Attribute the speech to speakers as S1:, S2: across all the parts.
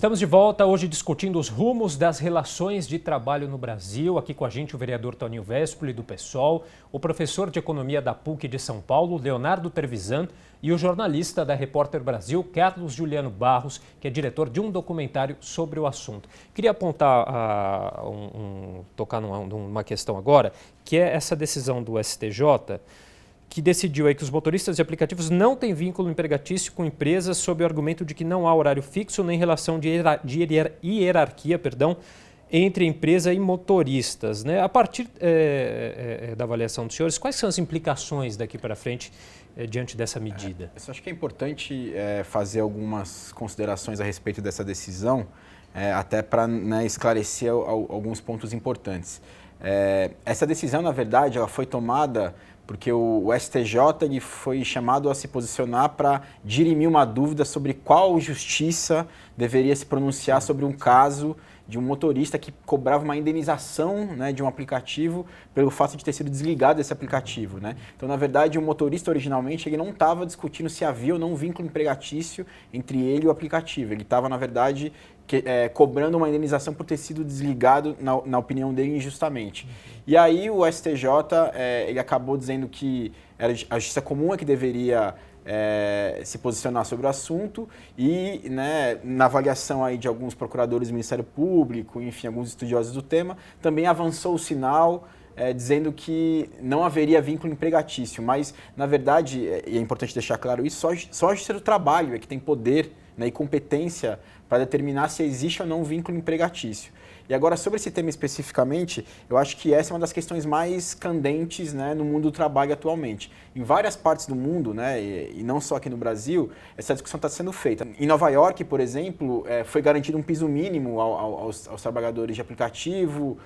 S1: Estamos de volta hoje discutindo os rumos das relações de trabalho no Brasil. Aqui com a gente o vereador Toninho Vespoli, do PSOL, o professor de Economia da PUC de São Paulo, Leonardo Trevisan, e o jornalista da Repórter Brasil, Carlos Juliano Barros, que é diretor de um documentário sobre o assunto. Queria apontar, tocar numa questão agora, que é essa decisão do STJ, que decidiu aí que os motoristas de aplicativos não têm vínculo empregatício com empresas sob o argumento de que não há horário fixo nem relação de hierarquia, entre empresa e motoristas, né? A partir da avaliação dos senhores, quais são as implicações daqui para frente diante dessa medida?
S2: Eu acho que é importante fazer algumas considerações a respeito dessa decisão, até para esclarecer alguns pontos importantes. Essa decisão, na verdade, ela foi tomada porque o STJ ele foi chamado a se posicionar para dirimir uma dúvida sobre qual justiça deveria se pronunciar sobre um caso de um motorista que cobrava uma indenização, né, de um aplicativo pelo fato de ter sido desligado desse aplicativo, né? Então, na verdade, o motorista originalmente ele não estava discutindo se havia ou não um vínculo empregatício entre ele e o aplicativo. Ele estava, na verdade, cobrando uma indenização por ter sido desligado, na opinião dele, injustamente. E aí o STJ ele acabou dizendo que era a justiça comum que deveria se posicionar sobre o assunto e, né, na avaliação aí de alguns procuradores do Ministério Público, enfim, alguns estudiosos do tema, também avançou o sinal dizendo que não haveria vínculo empregatício, mas, na verdade, e é importante deixar claro isso, só a Justiça do Trabalho é que tem poder, né, e competência para determinar se existe ou não um vínculo empregatício. E agora, sobre esse tema especificamente, eu acho que essa é uma das questões mais candentes, né, no mundo do trabalho atualmente. Em várias partes do mundo, né, e não só aqui no Brasil, essa discussão está sendo feita. Em Nova York, por exemplo, foi garantido um piso mínimo aos trabalhadores de aplicativo.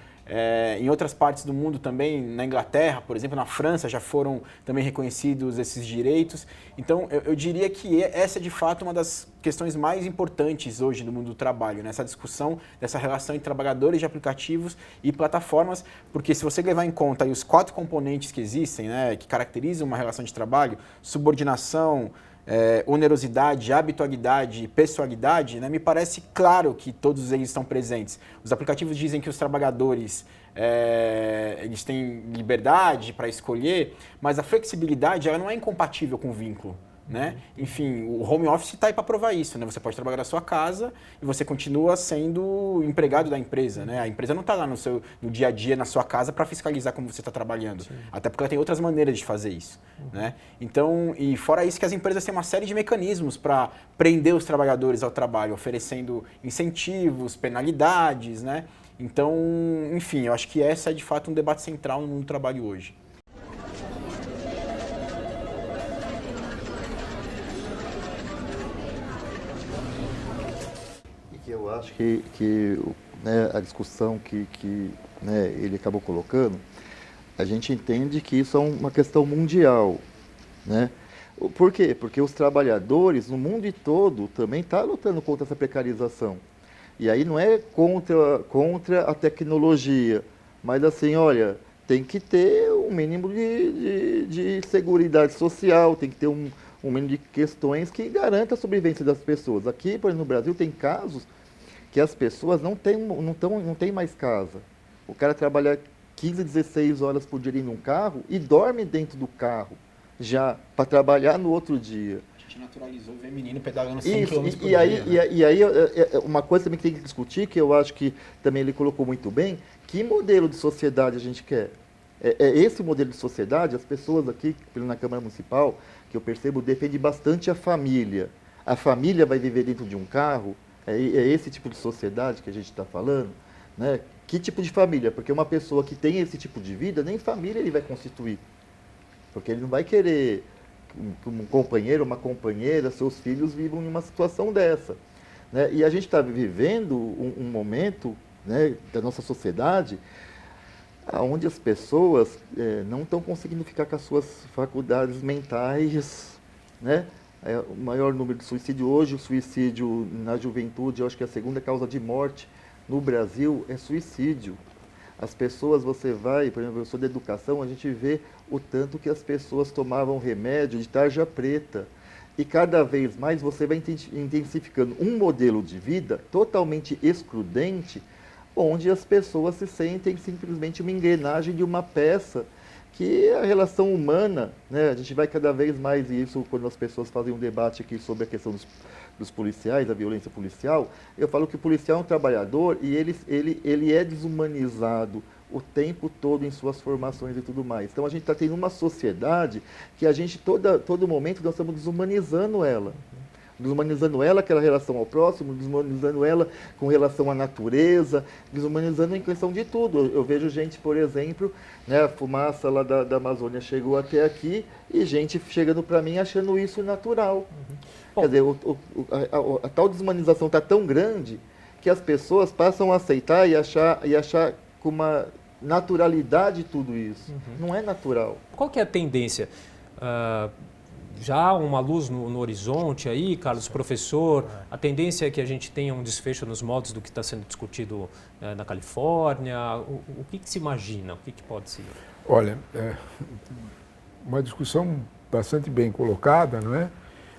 S2: Em outras partes do mundo também, na Inglaterra, por exemplo, na França, já foram também reconhecidos esses direitos. Então, eu diria que essa é, de fato, uma das questões mais importantes hoje no mundo do trabalho, né? Essa discussão dessa relação entre trabalhadores de aplicativos e plataformas, porque se você levar em conta aí os 4 componentes que existem, né, que caracterizam uma relação de trabalho, subordinação, onerosidade, habitualidade e pessoalidade, né, me parece claro que todos eles estão presentes. Os aplicativos dizem que os trabalhadores eles têm liberdade para escolher, mas a flexibilidade ela não é incompatível com o vínculo. Né? Enfim, o home office está aí para provar isso, né? Você pode trabalhar da sua casa e você continua sendo empregado da empresa, né? A empresa não está lá no dia a dia, na sua casa, para fiscalizar como você está trabalhando. Sim. Até porque ela tem outras maneiras de fazer isso. Né? Então, e fora isso que as empresas têm uma série de mecanismos para prender os trabalhadores ao trabalho, oferecendo incentivos, penalidades, né? Então, enfim, eu acho que essa é de fato um debate central no mundo do trabalho hoje.
S3: Eu acho que né, a discussão que né, ele acabou colocando, a gente entende que isso é uma questão mundial. Né? Por quê? Porque os trabalhadores no mundo todo também estão lutando contra essa precarização. E aí não é contra a tecnologia, mas assim, olha, tem que ter um mínimo de seguridade social, tem que ter um mínimo de questões que garanta a sobrevivência das pessoas. Aqui, por exemplo, no Brasil, tem casos que as pessoas não têm mais casa. O cara trabalha 15, 16 horas por dia em um carro e dorme dentro do carro, já, para trabalhar no outro dia.
S2: A gente naturalizou ver menino pedalando 100 km por
S3: dia.
S2: Né?
S3: E aí, uma coisa também que tem que discutir, que eu acho que também ele colocou muito bem, que modelo de sociedade a gente quer? Esse modelo de sociedade, as pessoas aqui, na Câmara Municipal, que eu percebo, defendem bastante a família. A família vai viver dentro de um carro. É esse tipo de sociedade que a gente está falando, né? Que tipo de família? Porque uma pessoa que tem esse tipo de vida, nem família ele vai constituir. Porque ele não vai querer que um companheiro, uma companheira, seus filhos vivam em uma situação dessa. Né? E a gente está vivendo um momento, né, da nossa sociedade onde as pessoas não estão conseguindo ficar com as suas faculdades mentais, né? O maior número de suicídio hoje, o suicídio na juventude, eu acho que a segunda causa de morte no Brasil é suicídio. As pessoas, você vai, por exemplo, eu sou da educação, a gente vê o tanto que as pessoas tomavam remédio de tarja preta. e cada vez mais você vai intensificando um modelo de vida totalmente excludente, onde as pessoas se sentem simplesmente uma engrenagem de uma peça, que é a relação humana, né? A gente vai cada vez mais, e isso quando as pessoas fazem um debate aqui sobre a questão dos policiais, da violência policial, eu falo que o policial é um trabalhador e ele é desumanizado o tempo todo em suas formações e tudo mais. Então a gente está tendo uma sociedade que a gente, todo momento, nós estamos desumanizando ela. Desumanizando ela, aquela relação ao próximo, desumanizando ela com relação à natureza, desumanizando em questão de tudo. Eu vejo gente, por exemplo, né, a fumaça lá da Amazônia chegou até aqui e gente chegando para mim achando isso natural. Quer dizer, a tal desumanização está tão grande que as pessoas passam a aceitar e achar com uma naturalidade tudo isso. Não é natural.
S1: Qual que é a tendência? Já há uma luz no horizonte aí, Carlos, professor? A tendência é que a gente tenha um desfecho nos moldes do que está sendo discutido na Califórnia. O que se imagina? O que pode ser?
S4: Olha, uma discussão bastante bem colocada, não é?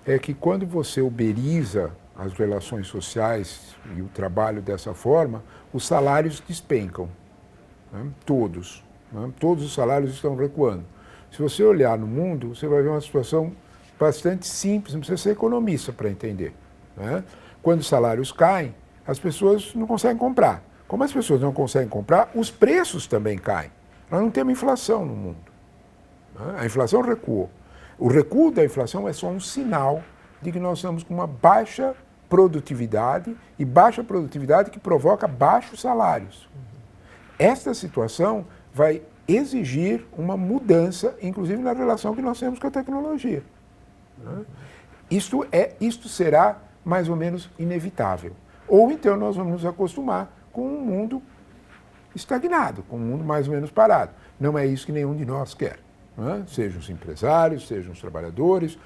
S4: É que quando você uberiza as relações sociais e o trabalho dessa forma, os salários despencam, né? Todos. Né? Todos os salários estão recuando. Se você olhar no mundo, você vai ver uma situação bastante simples, não precisa ser economista para entender. Né? Quando os salários caem, as pessoas não conseguem comprar. Como as pessoas não conseguem comprar, os preços também caem. Nós não temos inflação no mundo. Né? A inflação recuou. O recuo da inflação é só um sinal de que nós estamos com uma baixa produtividade, e baixa produtividade que provoca baixos salários. Esta situação vai exigir uma mudança, inclusive na relação que nós temos com a tecnologia. Isto será mais ou menos inevitável. Ou então nós vamos nos acostumar com um mundo estagnado, com um mundo mais ou menos parado. Não é isso que nenhum de nós quer. Sejam os empresários, sejam os trabalhadores,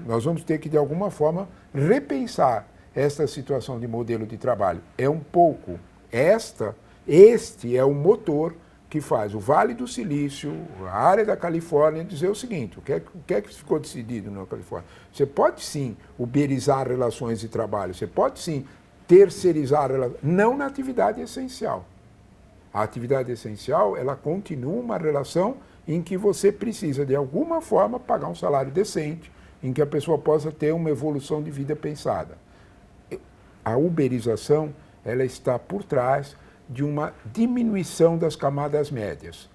S4: nós vamos ter que, de alguma forma, repensar esta situação de modelo de trabalho. É um pouco este é o motor que faz o Vale do Silício, a área da Califórnia, dizer o seguinte: o que é que ficou decidido na Califórnia? Você pode sim uberizar relações de trabalho, você pode sim terceirizar, não na atividade essencial. A atividade essencial, ela continua uma relação em que você precisa, de alguma forma, pagar um salário decente, em que a pessoa possa ter uma evolução de vida pensada. A uberização, ela está por trás de uma diminuição das camadas médias.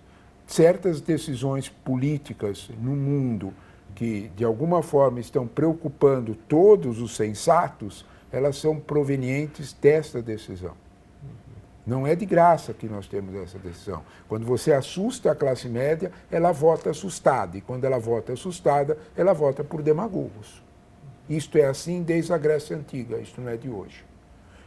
S4: Certas decisões políticas no mundo que, de alguma forma, estão preocupando todos os sensatos, elas são provenientes desta decisão. Não é de graça que nós temos essa decisão. Quando você assusta a classe média, ela vota assustada. E quando ela vota assustada, ela vota por demagogos. Isto é assim desde a Grécia Antiga, isto não é de hoje.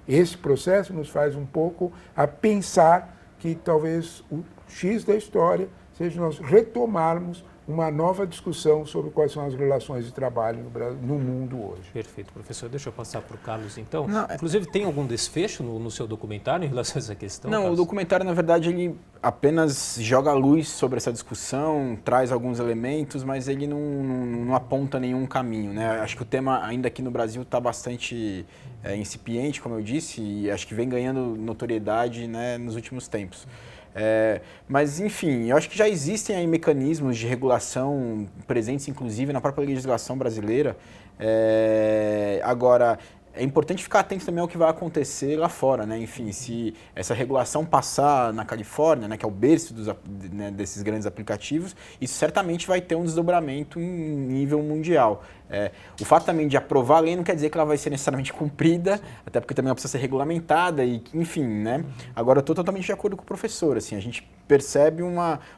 S4: Esse processo nos faz um pouco a pensar que talvez o X da história seja nós retomarmos uma nova discussão sobre quais são as relações de trabalho no mundo hoje.
S1: Perfeito, professor. Deixa eu passar para o Carlos, então. Inclusive, tem algum desfecho no seu documentário em relação a essa questão?
S2: Não,
S1: Carlos?
S2: O documentário, na verdade, ele apenas joga luz sobre essa discussão, traz alguns elementos, mas ele não aponta nenhum caminho, né? Acho que o tema, ainda aqui no Brasil, está bastante incipiente, como eu disse, e acho que vem ganhando notoriedade, né, nos últimos tempos. Mas, enfim, eu acho que já existem aí mecanismos de regulação presentes, inclusive, na própria legislação brasileira. Agora, é importante ficar atento também ao que vai acontecer lá fora, né? Enfim, se essa regulação passar na Califórnia, né, que é o berço desses grandes aplicativos, isso certamente vai ter um desdobramento em nível mundial. O fato também de aprovar a lei não quer dizer que ela vai ser necessariamente cumprida, até porque também ela precisa ser regulamentada, e enfim, né? Agora, eu estou totalmente de acordo com o professor, assim, a gente percebe um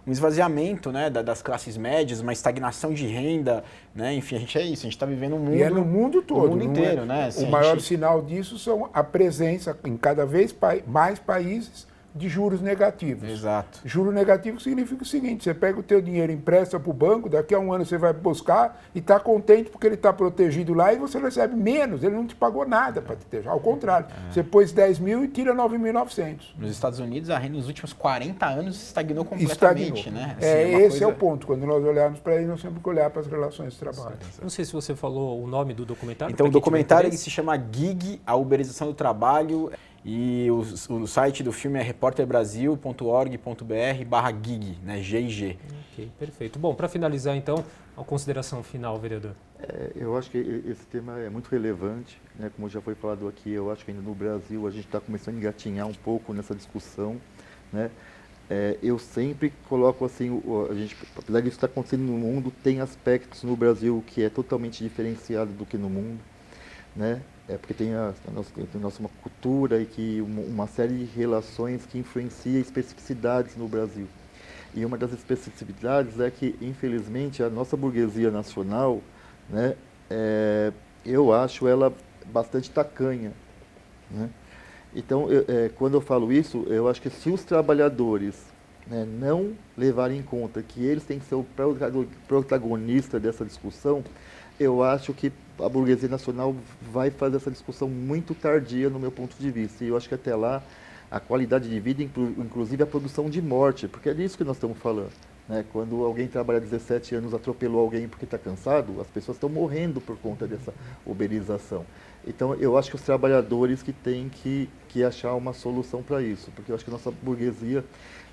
S2: esvaziamento, né, das classes médias, uma estagnação de renda, né? Enfim, a gente está vivendo um mundo...
S4: E é no mundo todo.
S2: No mundo inteiro, né? Assim,
S4: o maior sinal disso são a presença em cada vez mais países de juros negativos.
S2: Exato.
S4: Juro negativo significa o seguinte, você pega o teu dinheiro, empresta para o banco, daqui a um ano você vai buscar e está contente porque ele está protegido lá e você recebe menos, ele não te pagou nada para te ter. Ao contrário, você pôs 10 mil e tira 9.900.
S2: Nos Estados Unidos, a renda nos últimos 40 anos estagnou completamente, né? Assim,
S4: Esse é o ponto. Quando nós olharmos para ele, nós temos que olhar para as relações de trabalho.
S1: Não sei se você falou o nome do documentário.
S2: Então, o documentário ele se chama Gig, a uberização do trabalho, e o site do filme é reporterbrasil.org.br/gig, né? GIG.
S1: Ok, perfeito. Bom, para finalizar, então, a consideração final, vereador.
S3: Eu acho que esse tema é muito relevante, né? Como já foi falado aqui, eu acho que ainda no Brasil a gente está começando a engatinhar um pouco nessa discussão, né? Eu sempre coloco assim, apesar disso estar acontecendo no mundo, tem aspectos no Brasil que é totalmente diferenciado do que no mundo, né? Porque tem a nossa uma cultura e que uma série de relações que influencia especificidades no Brasil. E uma das especificidades é que, infelizmente, a nossa burguesia nacional, né, eu acho ela bastante tacanha, né? Então, quando eu falo isso, eu acho que se os trabalhadores, né, não levarem em conta que eles têm que ser o protagonista dessa discussão, eu acho que a burguesia nacional vai fazer essa discussão muito tardia, no meu ponto de vista. E eu acho que até lá, a qualidade de vida, inclusive a produção de morte, porque é disso que nós estamos falando, né? Quando alguém trabalha 17 anos, atropelou alguém porque está cansado, as pessoas estão morrendo por conta dessa uberização. Então, eu acho que os trabalhadores que têm que achar uma solução para isso, porque eu acho que a nossa burguesia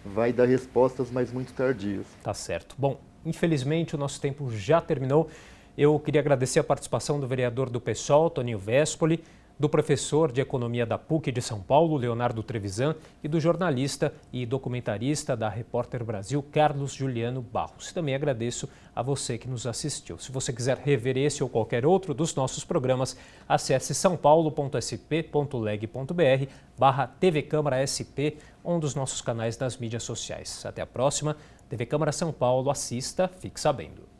S3: vai dar respostas, mas muito tardias.
S1: Tá certo. Bom, infelizmente o nosso tempo já terminou. Eu queria agradecer a participação do vereador do PSOL, Toninho Vespoli, do professor de Economia da PUC de São Paulo, Leonardo Trevisan, e do jornalista e documentarista da Repórter Brasil, Carlos Juliano Barros. Também agradeço a você que nos assistiu. Se você quiser rever esse ou qualquer outro dos nossos programas, acesse saopaulo.sp.leg.br/TV Câmara SP, um dos nossos canais nas mídias sociais. Até a próxima. TV Câmara São Paulo, assista, fique sabendo.